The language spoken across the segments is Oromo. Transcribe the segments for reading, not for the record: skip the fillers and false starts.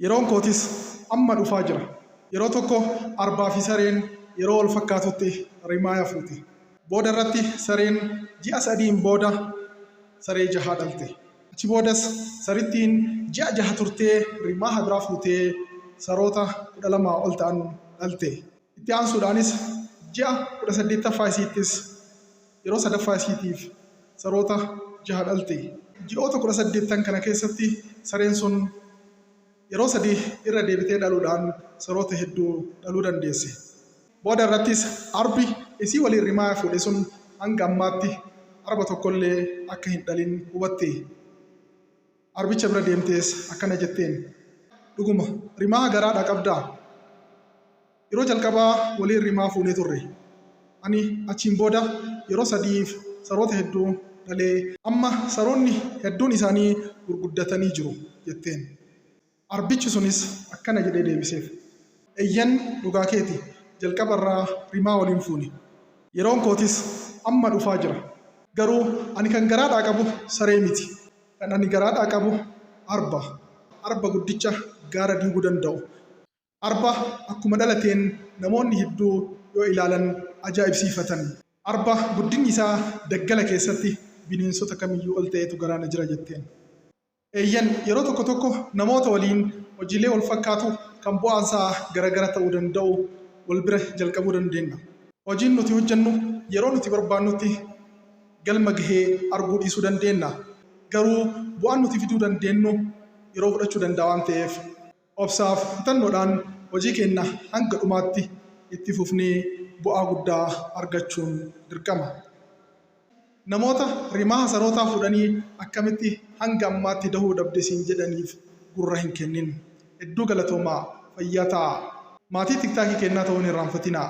Yeroon kootis amma dhufaa jira. Yeroo tokko arbaa fi sareen yeroo wal fakkaatutti rimaa yafuuti. Booda irratti sareen ji'a sadiin booda saree jahaa dhalte. Achi boodas sarittiin ji'a jaha turtee rimaa hadiraa fuutee saroota 12 ol ta'an dhalte. Itti aansuudhaanis ji'a 18ffaa isiittis yeroo sadaffaa isiitiif saroota jaha dhalte. Ji'oota 18 kana keessatti sareen sun yeroo sadii irra deebitee dhaluudhaan saroota hedduu dhaluu dandeesse. Booda irrattis arbi isii waliin rimaa fuudhe sun hanga ammaatti arba tokkollee akka hin dhalin hubatte. Arbicha bira deemtees akkana jetteen, dhuguma rimaa garaadha qabdaa? Yeroo jalqabaa waliin rimaa fuunee turre. Ani achiin booda yeroo sadiif saroota hedduu dhalee amma saroonni hedduun isaanii gurguddatanii jiru jetteen. Arbichi sunis akkana jedhee deebiseef, eeyyan dhugaa keeti jalqabarraa rimaa waliin fuuni. Yeroon kootis amma dhufaa jira. Garuu ani kan garaadhaa qabu saree miti. Kan ani garaadhaa qabu arba. Arba guddicha gaara diiguu danda'u. Arba akkuma dhalateen namoonni hedduu yoo ilaalan ajaa'ibsiifatan. Arba guddinni isaa daggala keessatti bineensota kamiyyuu ol ta'etu garaana jira jetteen. Eeyyan yeroo tokko tokko namoota waliin hojiilee wal fakkaatu kan bu'aansaa garagara ta'uu danda'u wal bira jalqabuu dandeenya. Hojiin nuti hojjennu yeroo nuti barbaannutti galma gahee arguu dhiisuu dandeenya. Garuu bu'aan nuti fiduu dandeenyu yeroo fudhachuu danda'a waan ta'eef obsaaf kutannoodhaan hojii keenya hanga dhumaatti itti fufnee bu'aa guddaa argachuun dirqama. Namoota rimaa sarootaa fuudhanii akkamitti hanga ammaatti dahuu dhabde siin jedhaniif gurra hin kennin. Hedduu galatoomaa fayyaa ta'a. Maatii tiktaakii kennaa ta'uun hin irraanfatinaa.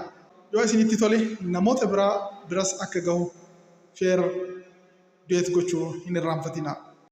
Yoo isinitti tole namoota biras akka gahu sheer gochuu hin irraanfatinaa.